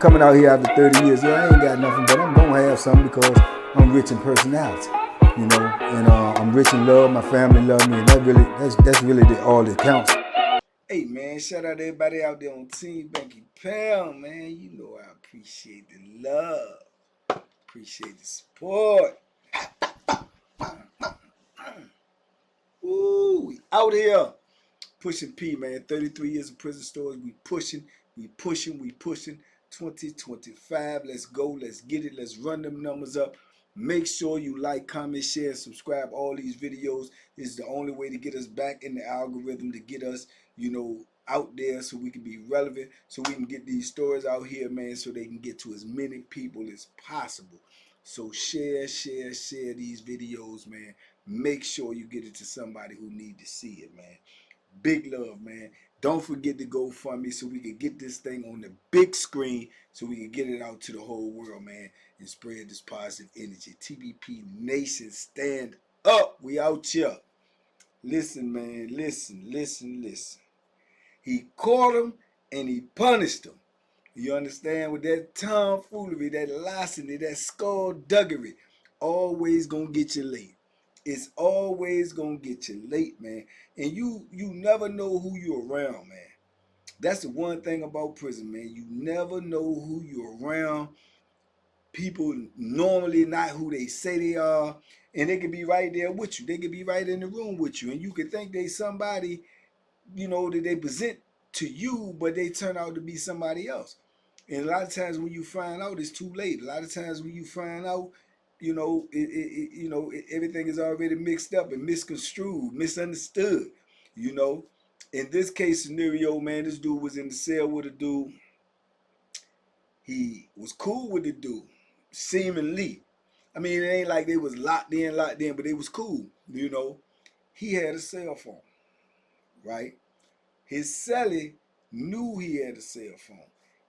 coming out here after 30 years. Yeah, I ain't got nothing, but I'm gonna have something because I'm rich in personality, you know, and I'm rich in love. My family love me, and that's really all that counts. Hey man, shout out to everybody out there on Team Banky Pound, man. You know I appreciate the love, appreciate the support. Ooh, we out here pushing P, man. 33 years of prison stories. We pushing, we pushing, we pushing. 2025. Let's go. Let's get it. Let's run them numbers up. Make sure you like, comment, share, subscribe. All these videos is the only way to get us back in the algorithm, to get us, you know, out there so we can be relevant, so we can get these stories out here, man, so they can get to as many people as possible. So share, share, share these videos, man. Make sure you get it to somebody who need to see it, man. Big love, man. Don't forget to go fund me so we can get this thing on the big screen, so we can get it out to the whole world, man, and spread this positive energy. TBP Nation, stand up. We out here. Listen, man. Listen, listen, listen. He caught him and he punished him. You understand? With that tomfoolery, that larceny, that skullduggery, always gonna get you late. It's always gonna get you late, man. And you never know who you're around, man. That's the one thing about prison, man. You never know who you're around. People normally not who they say they are, and they could be right there with you. They could be right in the room with you, and you could think they somebody, you know, that they present to you, but they turn out to be somebody else. And a lot of times when you find out, it's too late. A lot of times when you find out, you know, everything is already mixed up and misconstrued, misunderstood. You know, in this case scenario, man, this dude was in the cell with a dude. He was cool with the dude, seemingly. I mean, it ain't like they was locked in, but they was cool. You know, he had a cell phone, right? His cellie knew he had a cell phone.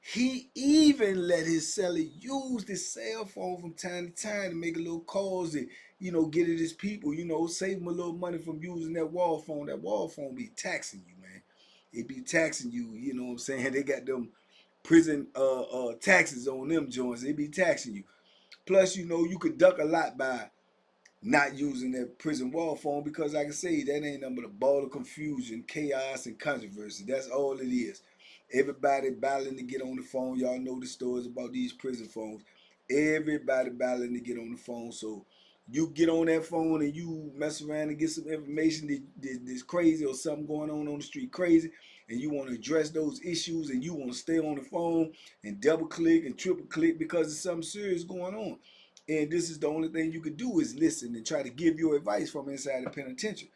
He even let his cellie use the cell phone from time to time to make a little calls and, you know, get at his people, you know, save him a little money from using that wall phone. That wall phone be taxing you, man. It be taxing you, you know what I'm saying? They got them prison taxes on them joints. They be taxing you. Plus, you know, you could duck a lot by not using that prison wall phone, because like I say, that ain't nothing but a ball of confusion, chaos, and controversy. That's all it is. Everybody battling to get on the phone. Y'all know the stories about these prison phones. Everybody battling to get on the phone. So you get on that phone and you mess around and get some information that's crazy, or something going on the street crazy, and you want to address those issues, and you want to stay on the phone and double click and triple click because there's something serious going on. And this is the only thing you could do, is listen and try to give your advice from inside the penitentiary.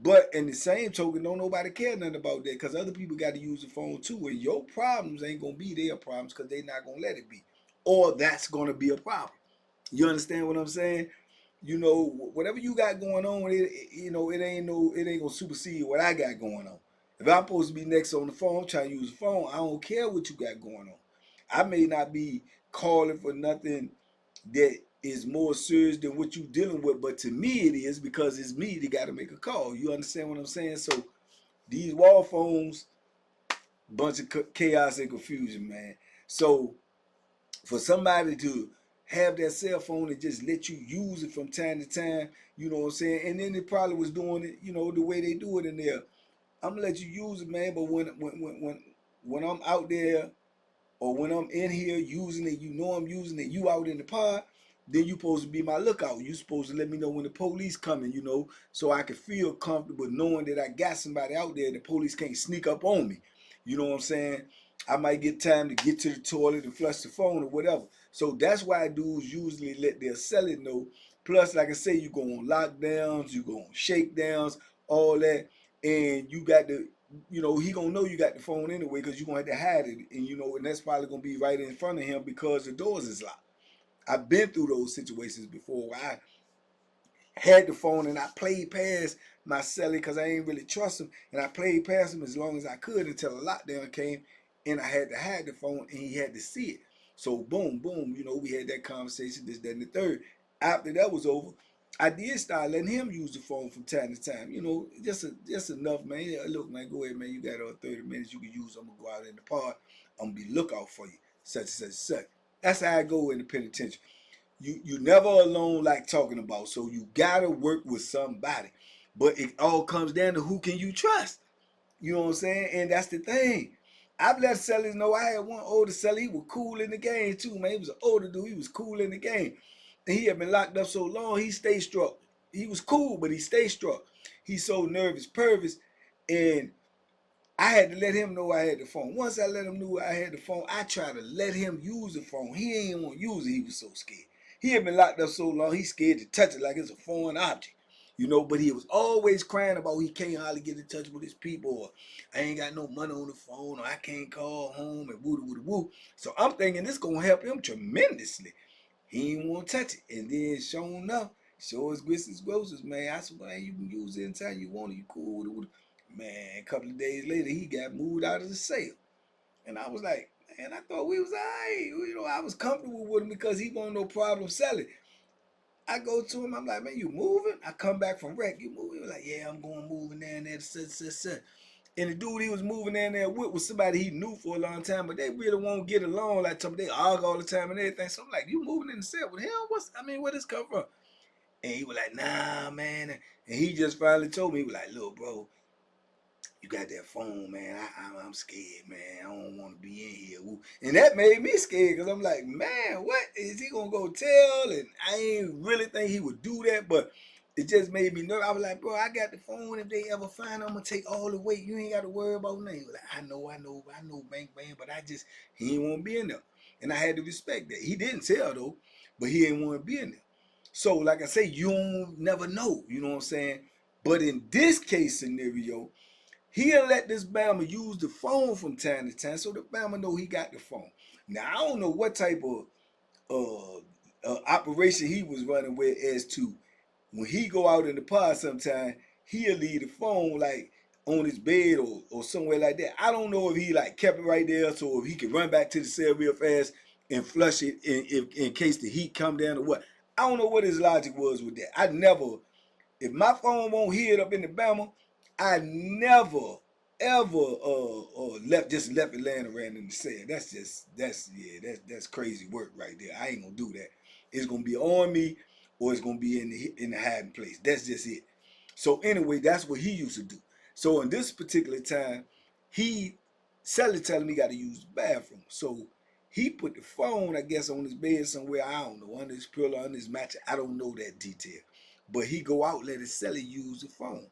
But in the same token, don't nobody care nothing about that, because other people got to use the phone too. And your problems ain't going to be their problems, because they not going to let it be. Or that's going to be a problem. You understand what I'm saying? You know, whatever you got going on, you know, it ain't going to supersede what I got going on. If I'm supposed to be next on the phone trying to use the phone, I don't care what you got going on. I may not be calling for nothing that is more serious than what you're dealing with, but to me it is, because it's me that got to make a call. You understand what I'm saying? So these wall phones, bunch of chaos and confusion, man. So for somebody to have that cell phone and just let you use it from time to time, you know what I'm saying? And then they probably was doing it, you know, the way they do it in there. I'm gonna let you use it, man. But when I'm out there, or when I'm in here using it, you know I'm using it, you out in the pod, then you supposed to be my lookout. You supposed to let me know when the police coming, you know, so I can feel comfortable knowing that I got somebody out there, the police can't sneak up on me. You know what I'm saying? I might get time to get to the toilet and flush the phone or whatever. So that's why dudes usually let their cellie know. Plus, like I say, you go on lockdowns, you go on shakedowns, all that, and you got to, you know, he gonna know you got the phone anyway, because you gonna have to hide it, and you know, and that's probably gonna be right in front of him because the doors is locked. I've been through those situations before where I had the phone and I played past my cellie because I ain't really trust him, and I played past him as long as I could until a lockdown came, and I had to hide the phone, and he had to see it. So boom, boom, you know, we had that conversation, this, that, and the third. After that was over, I did start letting him use the phone from time to time. You know, just enough, man. Yeah, look, man, go ahead, man. You got 30 minutes you can use. I'm gonna go out in the park. I'm gonna be lookout for you. such and such and such. That's how I go in the penitentiary. You never alone like talking about, so you gotta work with somebody. But it all comes down to who can you trust. You know what I'm saying? And that's the thing. I've let sellers know. I had one older seller. He was cool in the game too, man. He was an older dude. He was cool in the game. And he had been locked up so long, he stayed struck. He was cool, but he stayed struck. He's so nervous, pervious. And I had to let him know I had the phone. Once I let him know I had the phone, I tried to let him use the phone. He ain't want to use it. He was so scared. He had been locked up so long, he's scared to touch it like it's a foreign object. You know, but he was always crying about he can't hardly get in touch with his people, or I ain't got no money on the phone, or I can't call home, and woo woo woo. So I'm thinking this gonna help him tremendously. He ain't want to touch it. And then sure enough, show his grits grocers, man. I said, man, you can use it anytime you want it. You cool with it. Man, a couple of days later, he got moved out of the sale. And I was like, man, I thought we was all right. You know, I was comfortable with him because he wasn't no problem selling. I go to him, I'm like, man, you moving? I come back from rec, you moving? He was like, yeah, I'm going moving down there. And the dude he was moving down there with was somebody he knew for a long time, but they really won't get along. Like, they argue all the time and everything. So I'm like, you moving in the set with him? Where this come from? And he was like, nah, man. And he just finally told me, he was like, look, bro, you got that phone, man. I'm scared, man. I don't want to be in here. And that made me scared because I'm like, man, what is he going to go tell? And I ain't really think he would do that, but it just made me nervous. I was like, bro, I got the phone. If they ever find it, I'm going to take all the weight. You ain't got to worry about nothing. He was like, I know, Bank Man, but he ain't want to be in there. And I had to respect that. He didn't tell, though, but he ain't want to be in there. So, like I say, you don't never know. You know what I'm saying? But in this case scenario, he'll let this Bama use the phone from time to time so the Bama know he got the phone. Now, I don't know what type of operation he was running with as to when he go out in the pod sometime, he'll leave the phone like on his bed or somewhere like that. I don't know if he like kept it right there so if he could run back to the cell real fast and flush it in case the heat come down or what. I don't know what his logic was with that. I never, if my phone won't hear it up in the Bama, I never ever left it laying around in the cell. That's crazy work right there. I ain't gonna do that. It's gonna be on me or it's gonna be in the hiding place. That's just it. So anyway, that's what he used to do. So in this particular time, he Sally telling me he got to use the bathroom. So he put the phone, I guess, on his bed somewhere. I don't know, under his pillow, under his mattress. I don't know that detail. But he go out, let his celly use the phone.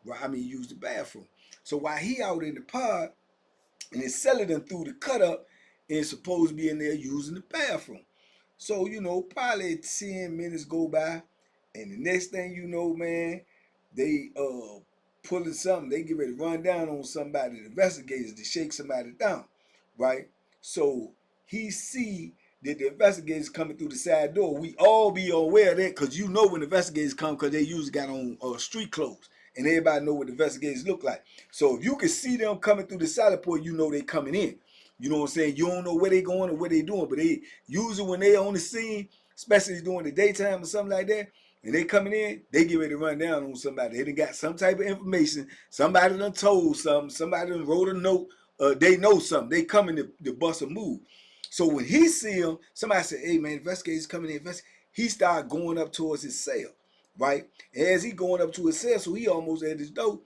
Right? Use the bathroom. So while he out in the pod, and his celly done threw the cut up and supposed to be in there using the bathroom. So, probably 10 minutes go by, and the next thing you know, man, they pulling something. They get ready to run down on somebody, the investigators, to shake somebody down, right? So he see that the investigators coming through the side door. We all be aware of that because when the investigators come because they usually got on street clothes. And everybody know what the investigators look like. So if you can see them coming through the salad port, you know they coming in. You know what I'm saying? You don't know where they going or what they doing, but they usually when they on the scene, especially during the daytime or something like that, and they coming in, they get ready to run down on somebody. They done got some type of information. Somebody done told something. Somebody done wrote a note. They know something. They coming to bust a move. So when he see him, somebody said, hey man, investigators coming in. He started going up towards his cell, right? And as he going up to his cell, so he almost at his door,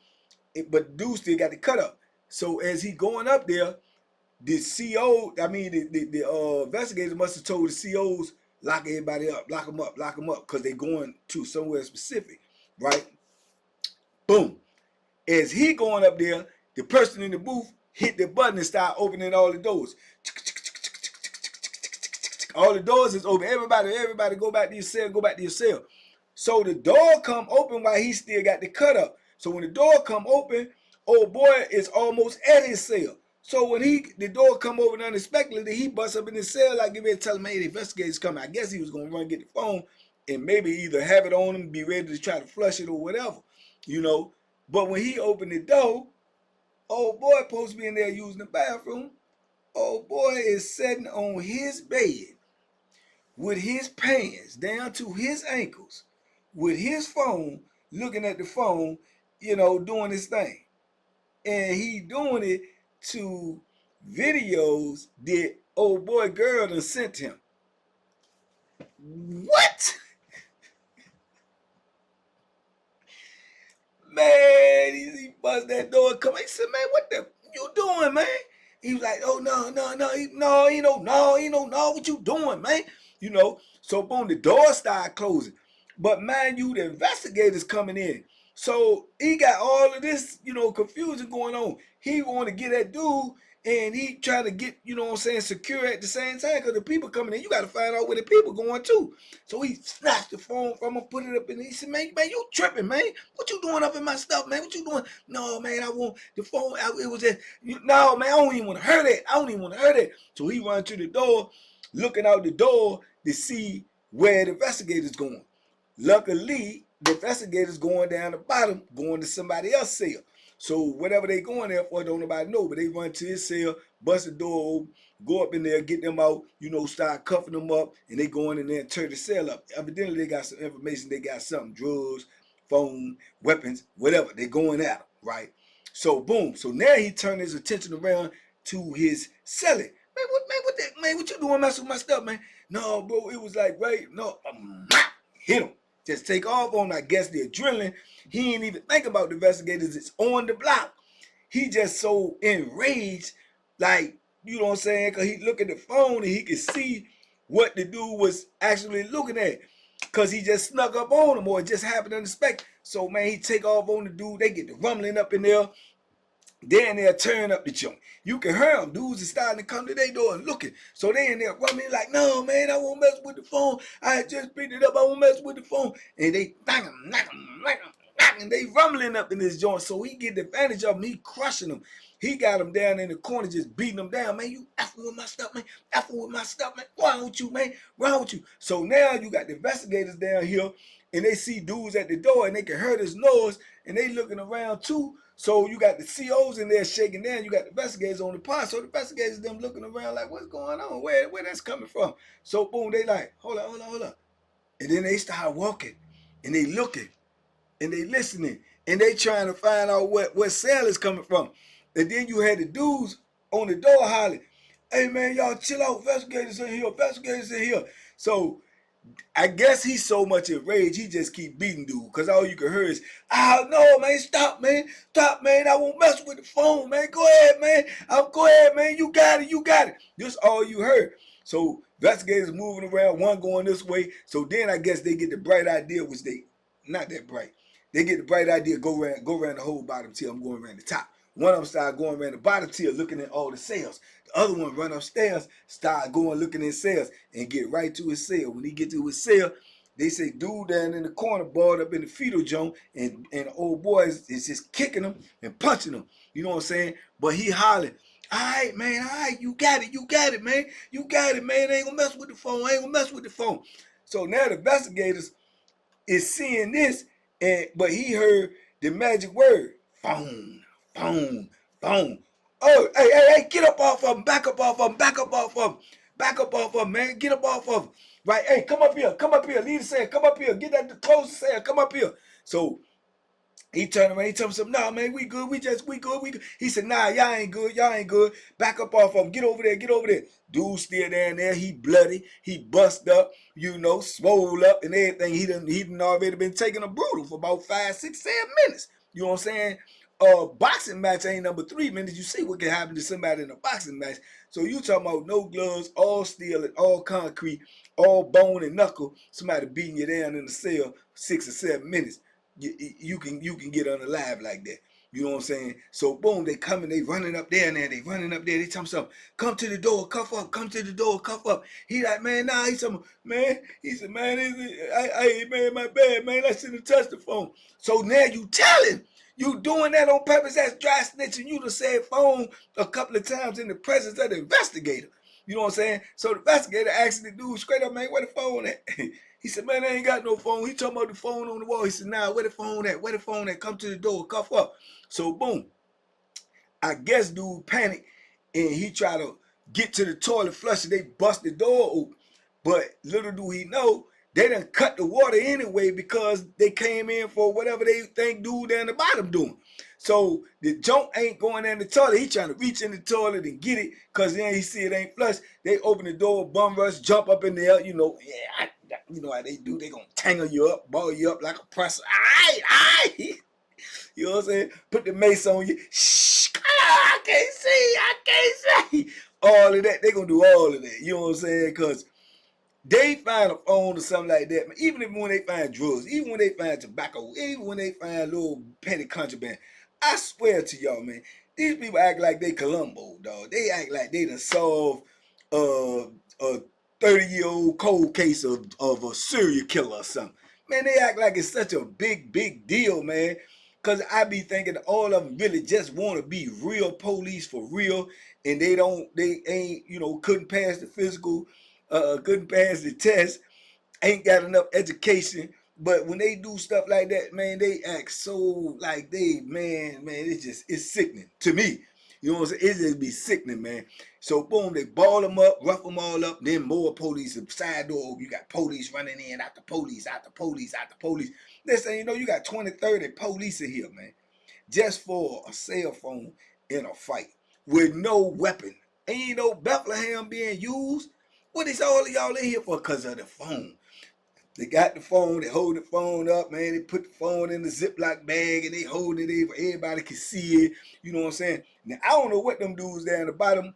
but dude still got the cut up. So as he going up there, the CO, the investigators must have told the COs, lock everybody up, lock them up, because they going to somewhere specific, right? Boom. As he going up there, the person in the booth hit the button and start opening all the doors. All the doors is open. Everybody go back to your cell, So the door come open while he still got the cut up. So when the door come open, old boy is almost at his cell. So when the door come open unexpectedly, he busts up in his cell like give me tell him, hey, the investigators coming. I guess he was gonna run get the phone and maybe either have it on him, be ready to try to flush it or whatever, But when he opened the door, old boy supposed to be in there using the bathroom. Old boy is sitting on his bed with his pants down to his ankles, with his phone, looking at the phone, doing his thing. And he doing it to videos that old boy girl done sent him. What? Man, he bust that door and come. He said, man, what the you doing, man? He was like, oh no, what you doing, man? You know, so boom, the door started closing. But mind you, the investigators coming in. So he got all of this, confusion going on. He want to get that dude and he trying to get, what I'm saying, secure at the same time because the people coming in, you got to find out where the people going to. So he snatched the phone from him, put it up in there. He said, man, you tripping, man. What you doing up in my stuff, man? What you doing? No, man, I want the phone. It was just, no, man, I don't even want to hurt it. I don't even want to hurt it. So he run to the door, looking out the door to see where the investigators going. Luckily, the investigators going down the bottom, going to somebody else's cell. So whatever they going there for, don't nobody know. But they run to his cell, bust the door open, go up in there, get them out, start cuffing them up, and they go in there and turn the cell up. Evidently, they got some information. They got something, drugs, phone, weapons, whatever. They going at them, right? So boom. So now he turned his attention around to his celly. Man, what you doing messing with my stuff, man? No, bro, it was like, right, no, hit him. Just take off on, I guess, the adrenaline. He ain't even think about the investigators. It's on the block. He just so enraged, like, you know what I'm saying? Because he look at the phone and he could see what the dude was actually looking at. Because he just snuck up on him or it just happened unexpected. So, man, he take off on the dude. They get the rumbling up in there. Then they'll turn up the joint. You can hear them. Dudes are starting to come to their door and looking. So they in there rumbling like, no, man, I won't mess with the phone. I just picked it up. I won't mess with the phone. And they bang them, knock them, and they rumbling up in this joint. So he get the advantage of them. He crushing them. He got them down in the corner just beating them down. Man, you effing with my stuff, man. Effing with my stuff, man. Wrong with you, man. Wrong with you. So now you got the investigators down here and they see dudes at the door and they can hear this noise and they looking around too. So you got the COs in there shaking down. You got the investigators on the pod. So the investigators them looking around like, what's going on? Where that's coming from? So boom, they like, hold on. And then they start walking and they looking and they listening and they trying to find out what cell is coming from. And then you had the dudes on the door hollering, hey man, y'all chill out, investigators in here. So I guess he's so much enraged, he just keep beating dude. Because all you can hear is, oh, no, man, stop, man. I won't mess with the phone, man. Go ahead, man. Go ahead, man. You got it. This all you heard. So investigators moving around, one going this way. So then I guess they get the bright idea, which they, not that bright. They get the bright idea, go around the whole bottom tier. I'm going around the top. One of them started going around the bottom tier, looking at all the cells. The other one run upstairs, start going looking at cells, and get right to his cell. When he get to his cell, they say dude down in the corner, balled up in the fetal zone, and the old boy is just kicking him and punching him. You know what I'm saying? But he hollering, all right, man, all right, you got it, man. You got it, man. I ain't gonna mess with the phone. So now the investigators is seeing this, but he heard the magic word, phone. Oh, hey, get up off of him, back up off of him, man, get up off of him. Right, hey, come up here, leave the cell, come up here, get that close the cell, come up here. So he turned around, he told me something, nah, man, we good. He said, nah, y'all ain't good. Back up off of him, get over there. Dude still down there, he bloody, he bust up, swole up and everything. He done already been taking a brutal for about 5, 6, 7 minutes. You know what I'm saying? Boxing match ain't number 3 minutes. You see what can happen to somebody in a boxing match. So you talking about no gloves, all steel and all concrete, all bone and knuckle, somebody beating you down in the cell 6 or 7 minutes. You can get unalive like that. You know what I'm saying? So boom, they coming, they running up there, they tell me something, come to the door, cuff up. He like, man, nah, he said, man, man, my bad, man, I shouldn't have touched the phone. So now you telling, you doing that on purpose, that's dry snitching. You done said phone a couple of times in the presence of the investigator. You know what I'm saying? So the investigator asked the dude straight up, man, where the phone at? He said, man, I ain't got no phone. He talking about the phone on the wall. He said, nah, where the phone at? Come to the door, cuff up. So boom, I guess dude panicked and he tried to get to the toilet flush and they bust the door open. But little do he know, They done cut the water anyway because they came in for whatever they think dude down the bottom doing. So the junk ain't going in the toilet. He trying to reach in the toilet and get it because then he see it ain't flush. They open the door, bum rush, jump up in there. You know, yeah, you know how they do. They gonna tangle you up, ball you up like a presser. Aight. You know what I'm saying? Put the mace on you. Shh, I can't see. I can't see. All of that. They gonna do all of that. You know what I'm saying? Because they find a phone or something like that, man. Even if when they find drugs, even when they find tobacco, even when they find little petty contraband, I swear to y'all, man, these people act like they Columbo, dog. They act like they done solved a 30-year-old cold case of a serial killer or something. Man, they act like it's such a big deal, man. Cause I be thinking all of them really just want to be real police for real, and they ain't, couldn't pass the physical, couldn't pass the test, ain't got enough education. But when they do stuff like that, man, they act so like man, it's sickening to me. You know what I'm saying? It just be sickening, man. So boom, they ball them up, rough them all up, then more police, side door, you got police running in, out the police, out the police, out the police. Next thing you know, you got 20, 30 police in here, man, just for a cell phone in a fight with no weapon. Ain't no Bethlehem being used. What is all of y'all in here for? Because of the phone. They got the phone, they hold the phone up, man. They put the phone in the Ziploc bag and they hold it there where everybody can see it. You know what I'm saying? Now, I don't know what them dudes down the bottom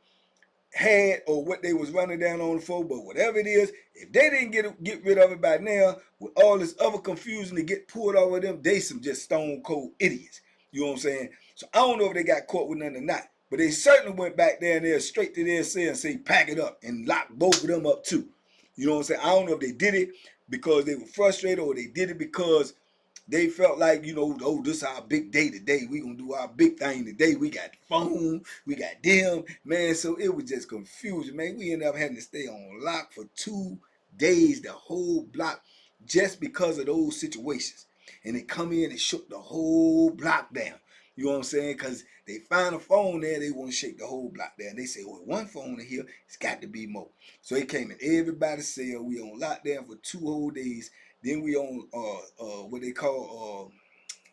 had or what they was running down on the floor, but whatever it is, if they didn't get rid of it by now, with all this other confusion to get pulled over them, they some just stone cold idiots. You know what I'm saying? So I don't know if they got caught with nothing or not, but they certainly went back down there straight to their cell and say pack it up and lock both of them up too. You know what I'm saying? I don't know if they did it because they were frustrated or they did it because they felt like, oh, this is our big day today. We gonna do our big thing today. We got the phone, we got them, man. So it was just confusion, man. We ended up having to stay on lock for 2 days, the whole block, just because of those situations. And they come in and shook the whole block down. You know what I'm saying? Because they find a phone there, they want to shake the whole block down. They say, well, one phone in here, it's got to be more. So they came in everybody's cell. We on lockdown for 2 whole days. Then we on what they call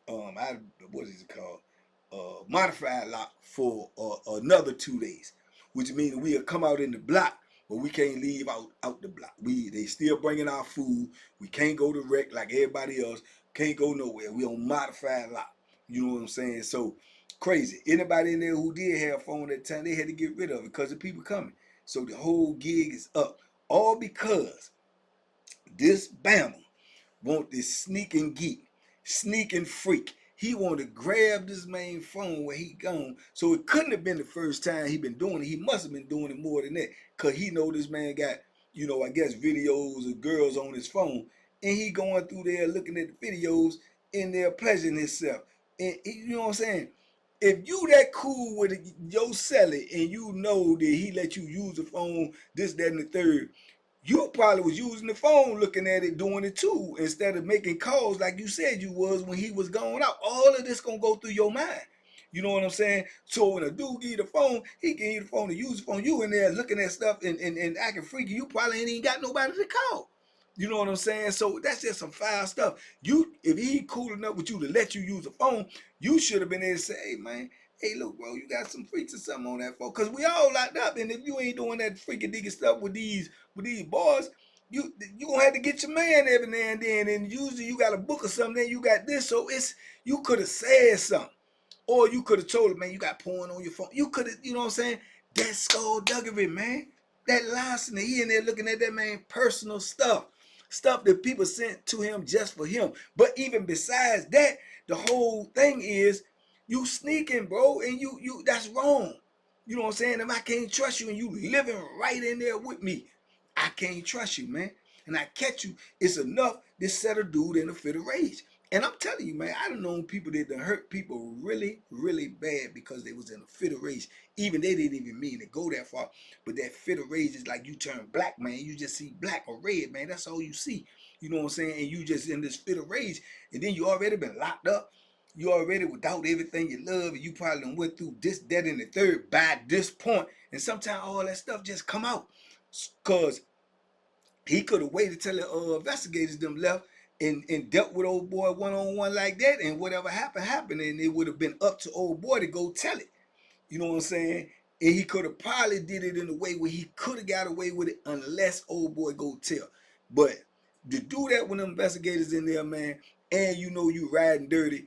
what is it called? Modified lock for another 2 days, which means we'll come out in the block, but we can't leave out the block. They still bringing our food. We can't go to rec like everybody else. Can't go nowhere. We on modified lock. You know what I'm saying? So crazy. Anybody in there who did have a phone at the time, they had to get rid of it because the people coming. So the whole gig is up, all because this Bama want this sneaking geek, sneaking freak. He want to grab this main phone where he gone. So it couldn't have been the first time he been doing it. He must have been doing it more than that. Cause he know this man got, I guess videos of girls on his phone. And he going through there looking at the videos and there pleasuring himself. And you know what I'm saying? If you that cool with your celly and you know that he let you use the phone, this, that, and the third, you probably was using the phone looking at it doing it too instead of making calls like you said you was when he was going out. All of this gonna go through your mind. You know what I'm saying? So when a dude give you the phone, he give you the phone to use the phone. You in there looking at stuff and acting freaky. You probably ain't even got nobody to call. You know what I'm saying? So that's just some foul stuff. If he cool enough with you to let you use the phone, you should have been there to say, hey man, hey look bro, you got some freaks or something on that phone. Cause we all locked up. And if you ain't doing that freaky diggy stuff with these boys, you gonna have to get your man every now and then. And usually you got a book or something, then you got this. So you could have said something. Or you could have told him, man, you got porn on your phone. You could have, you know what I'm saying? That's skullduggery, man. That larceny. He in there looking at that man personal stuff. Stuff that people sent to him just for him. But even besides that, the whole thing is you sneaking, bro, and you that's wrong. You know what I'm saying? If I can't trust you and you living right in there with me, I can't trust you, man. And I catch you, it's enough to set a dude in a fit of rage. And I'm telling you, man, I done known people that done hurt people really bad because they was in a fit of rage. Even they didn't even mean to go that far. But that fit of rage is like you turn black, man. You just see black or red, man. That's all you see. You know what I'm saying? And you just in this fit of rage. And then you already been locked up. You already without everything you love. And you probably done went through this, that, and the third by this point. And sometimes all that stuff just come out. Because He could have waited till the investigators them left and dealt with old boy one-on-one like that, and whatever happened, and it would have been up to old boy to go tell it. You know what I'm saying? And he could have probably did it in a way where he could have got away with it unless old boy go tell. But to do that when them investigators in there, man, and you know you riding dirty,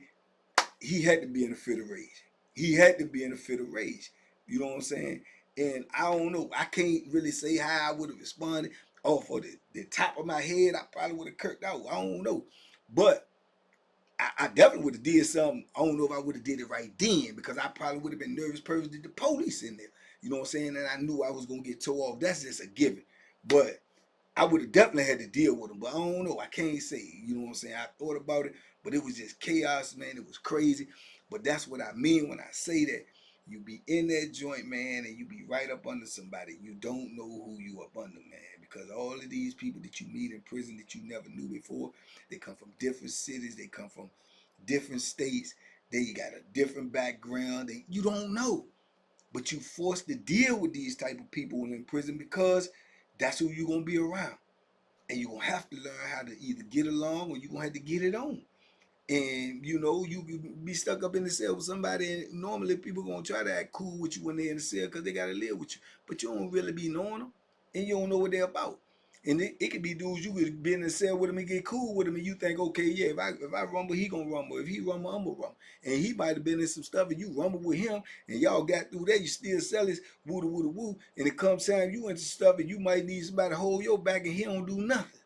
he had to be in a fit of rage. He had to be in a fit of rage. You know what I'm saying? And I don't know. I can't really say how I would have responded. Off of the top of my head, I probably would have kirked out. I don't know. But I definitely would have did something. I don't know if I would have did it right then, because I probably would have been nervous person to the police in there. You know what I'm saying? And I knew I was going to get tore off. That's just a given. But I would have definitely had to deal with them. But I don't know. I can't say. You know what I'm saying? I thought about it, but it was just chaos, man. It was crazy. But that's what I mean when I say that. You be in that joint, man, and you be right up under somebody. You don't know who you up under, man. Because all of these people that you meet in prison that you never knew before, they come from different cities. They come from different states. They got a different background. You don't know. But you forced to deal with these type of people in prison because that's who you're going to be around. And you're going to have to learn how to either get along or you're going to have to get it on. And, you know, you be stuck up in the cell with somebody, and normally people going to try to act cool with you when they're in the cell because they got to live with you. But you don't really be knowing them, and you don't know what they're about. And it could be dudes you could be in the cell with them and get cool with them, and you think, okay, yeah, if I rumble, he going to rumble. If he rumble, I'm going to rumble. And he might have been in some stuff, and you rumble with him, and y'all got through that, you still sell his woo-da-woo-da-woo, and it comes time you into stuff, and you might need somebody to hold your back, and he don't do nothing.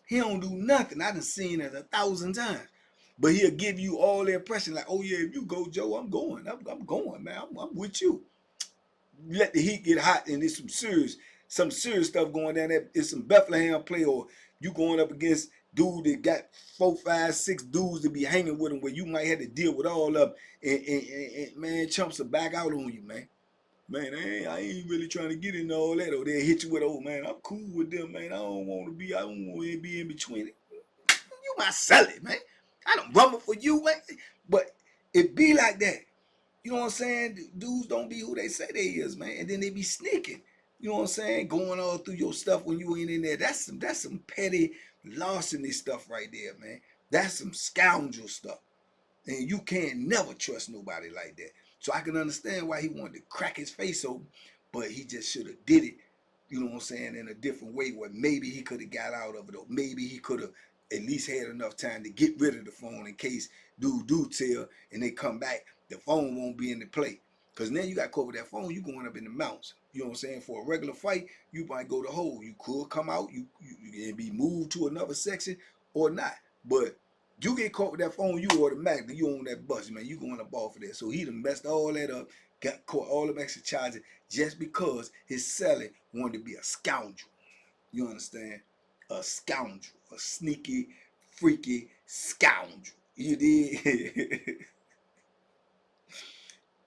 He don't do nothing. I done seen it 1,000 times. But he'll give you all the impression like, oh yeah, if you go, Joe, I'm going. I'm going, man. I'm with you. Let the heat get hot, and there's some serious stuff going down there. It's some Bethlehem play, or you going up against dude that got 4, 5, 6 dudes to be hanging with him, where you might have to deal with all of them. And man, chumps will back out on you, man. Man, I ain't really trying to get into all that. Or they'll hit you with, oh man, I'm cool with them, man. I don't want to be in between it. You might sell it, man. I don't rumble for you, man. But it be like that. You know what I'm saying? Dudes don't be who they say they is, man. And then they be sneaking. You know what I'm saying? Going all through your stuff when you ain't in there. That's some petty larceny stuff right there, man. That's some scoundrel stuff. And you can't never trust nobody like that. So I can understand why he wanted to crack his face open, but he just should have did it, you know what I'm saying, in a different way where maybe he could have got out of it, or maybe he could have at least had enough time to get rid of the phone in case dude do tell and they come back, the phone won't be in the play. Because now you got caught with that phone, you going up in the mountains. You know what I'm saying? For a regular fight, you might go the hole. You could come out, you can be moved to another section or not. But you get caught with that phone, you automatically, you on that bus, man. You going up off of that. So he done messed all that up, got caught all them extra charges just because his seller wanted to be a scoundrel. You understand? A scoundrel. A sneaky, freaky scoundrel. You did?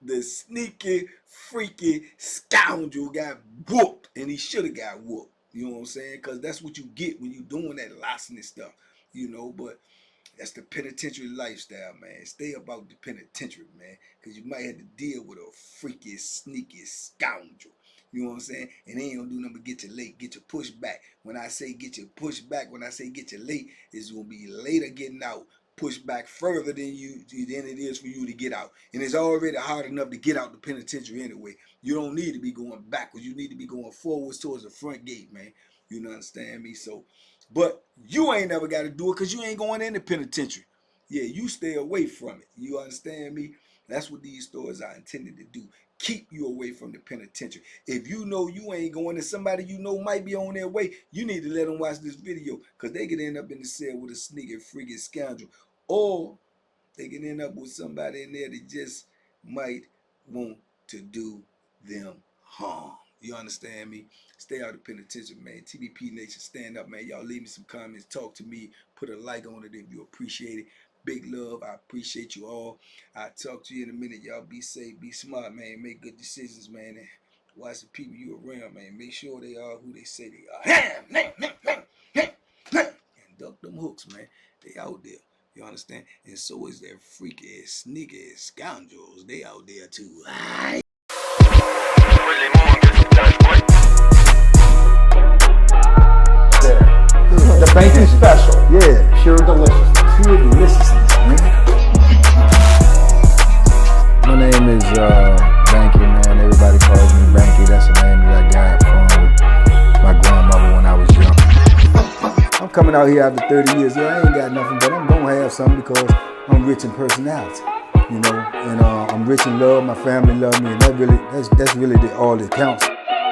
The sneaky, freaky scoundrel got whooped, and he should have got whooped. You know what I'm saying? Because that's what you get when you doing that larceny stuff. You know, but that's the penitentiary lifestyle, man. Stay about the penitentiary, man, because you might have to deal with a freaky, sneaky scoundrel. You know what I'm saying? And they ain't gonna do nothing but get you late, get you pushed back. When I say get you pushed back, when I say get you late, it's gonna be later getting out, pushed back further than it is for you to get out. And it's already hard enough to get out the penitentiary anyway. You don't need to be going backwards. You need to be going forwards towards the front gate, man. You understand me? So, but you ain't never got to do it because you ain't going in the penitentiary. Yeah, you stay away from it. You understand me? That's what these stories are intended to do. Keep you away from the penitentiary. If you know you ain't going and somebody you know might be on their way, you need to let them watch this video because they could end up in the cell with a sneaky, freaky scoundrel. Or they can end up with somebody in there that just might want to do them harm. You understand me? Stay out of the penitentiary, man. TBP Nation, stand up, man. Y'all leave me some comments. Talk to me. Put a like on it if you appreciate it. Big love. I appreciate you all. I'll talk to you in a minute. Y'all be safe. Be smart, man. Make good decisions, man. And watch the people you around, man. Make sure they are who they say they are. And duck them hooks, man. They out there. You understand? And so is their freaky, sneaky scoundrels. They out there too. Too special. Yeah. Pure deliciousness. Pure deliciousness, man. My name is Banky, man. Everybody calls me Banky. That's the name that I got from my grandmother when I was young. I'm coming out here after 30 years. Yeah, I ain't got nothing, but I'm gonna have something because I'm rich in personality, you know, and I'm rich in love. My family love me, and that's really all that counts.